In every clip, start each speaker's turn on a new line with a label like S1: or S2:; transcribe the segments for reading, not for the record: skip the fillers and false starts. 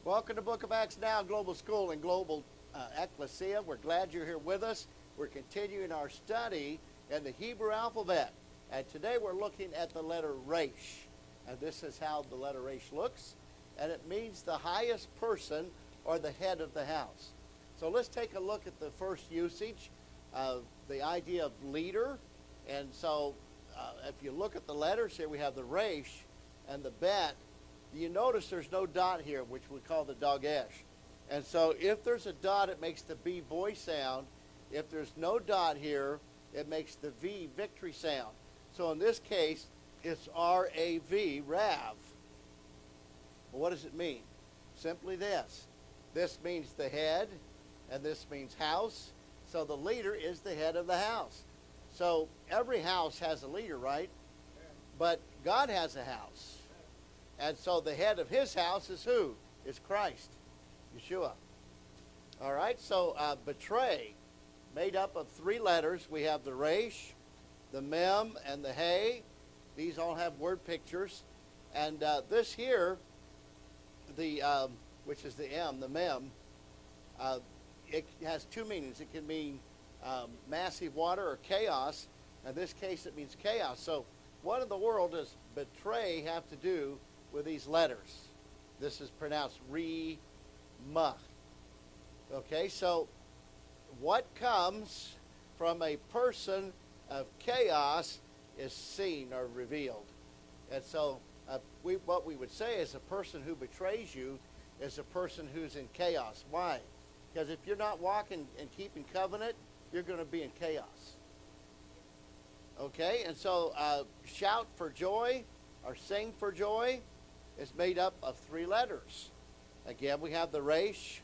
S1: Welcome to Book of Acts Now, Global School and Global Ecclesia. We're glad you're here with us. We're continuing our study in the Hebrew alphabet. And today we're looking at the letter REYSH. And this is how the letter REYSH looks. And it means the highest person or the head of the house. So let's take a look at the first usage of the idea of leader. And so if you look at the letters here, we have the REYSH and the bet. You notice there's no dot here, which we call the dagesh. And so if there's a dot, it makes the B voice sound. If there's no dot here, it makes the V victory sound. So in this case, it's R-A-V, Rav. Well, what does it mean? Simply this. This means the head, and this means house. So the leader is the head of the house. So every house has a leader, right? But God has a house. And so the head of his house is who? Is Christ, Yeshua. All right, so betray, made up of three letters. We have the REYSH, the Mem, and the Hey. These all have word pictures. And this here, the which is the M, the Mem, it has two meanings. It can mean massive water or chaos. In this case, it means chaos. So what in the world does betray have to do with these letters? This is pronounced Re-ma. Okay, so what comes from a person of chaos is seen or revealed. And so what we would say is a person who betrays you is a person who's in chaos. Why? Because if you're not walking and keeping covenant, you're going to be in chaos. Okay, and so shout for joy or sing for joy is made up of three letters. Again, we have the REYSH.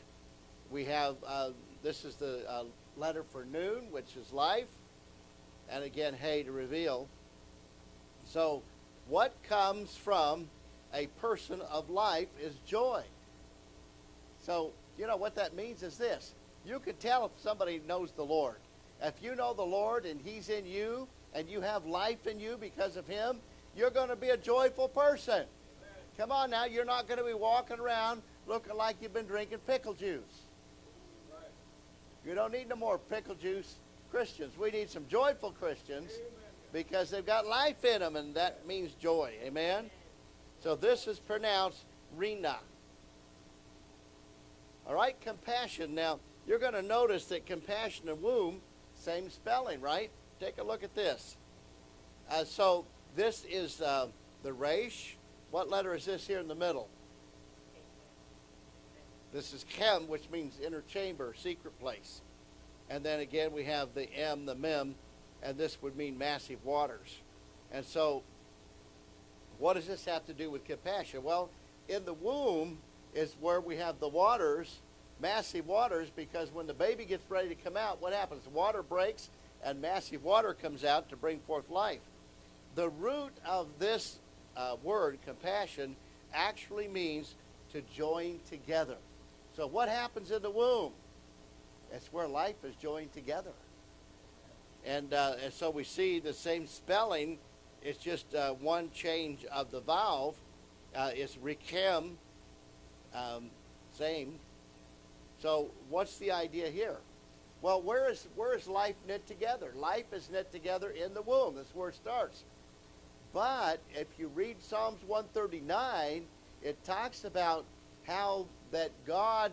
S1: We have, this is the letter for noon, which is life. And again, Hey to reveal. So what comes from a person of life is joy. So, you know, what that means is this. You can tell if somebody knows the Lord. If you know the Lord and he's in you and you have life in you because of him, you're going to be a joyful person. Amen. Come on now, you're not going to be walking around looking like you've been drinking pickle juice. Right. You don't need no more pickle juice Christians. We need some joyful Christians. Amen. Because they've got life in them, and that means joy. Amen? So this is pronounced Rina. All right, compassion. Now, you're going to notice that compassion and womb, same spelling, right? Take a look at this. So this is the REYSH. What letter is this here in the middle? This is Chem, which means inner chamber, secret place. And then again we have the M, the Mem, and this would mean massive waters. And so what does this have to do with compassion? Well, in the womb is where we have the waters, massive waters, because when the baby gets ready to come out, what happens? The water breaks and massive water comes out to bring forth life. The root of this word, compassion, actually means to join together. So what happens in the womb? It's where life is joined together. And so we see the same spelling. It's just one change of the vowel. It's Rechem, same. So what's the idea here? Well, where is life knit together? Life is knit together in the womb. That's where it starts. But if you read Psalms 139, it talks about how that God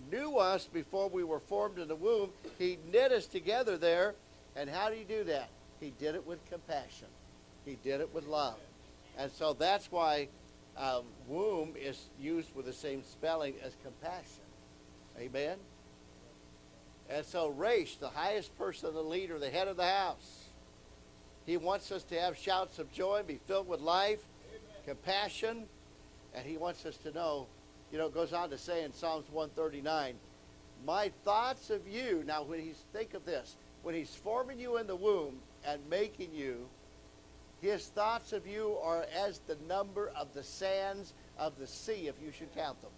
S1: knew us before we were formed in the womb. He knit us together there. And how did he do that? He did it with compassion. He did it with love. And so that's why womb is used with the same spelling as compassion. Amen? And so REYSH, the highest person, the leader, the head of the house. He wants us to have shouts of joy, be filled with life, compassion, and he wants us to know, you know, it goes on to say in Psalms 139, my thoughts of you, now when he's, think of this, when he's forming you in the womb and making you, his thoughts of you are as the number of the sands of the sea, if you should count them.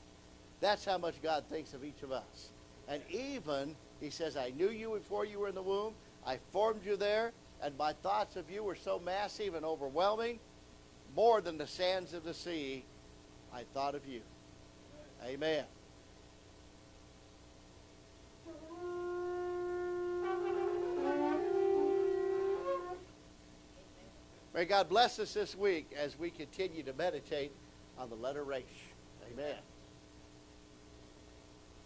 S1: That's how much God thinks of each of us. And even, he says, I knew you before you were in the womb. I formed you there. And my thoughts of you were so massive and overwhelming, more than the sands of the sea, I thought of you. Amen. May God bless us this week as we continue to meditate on the letter REYSH. Amen.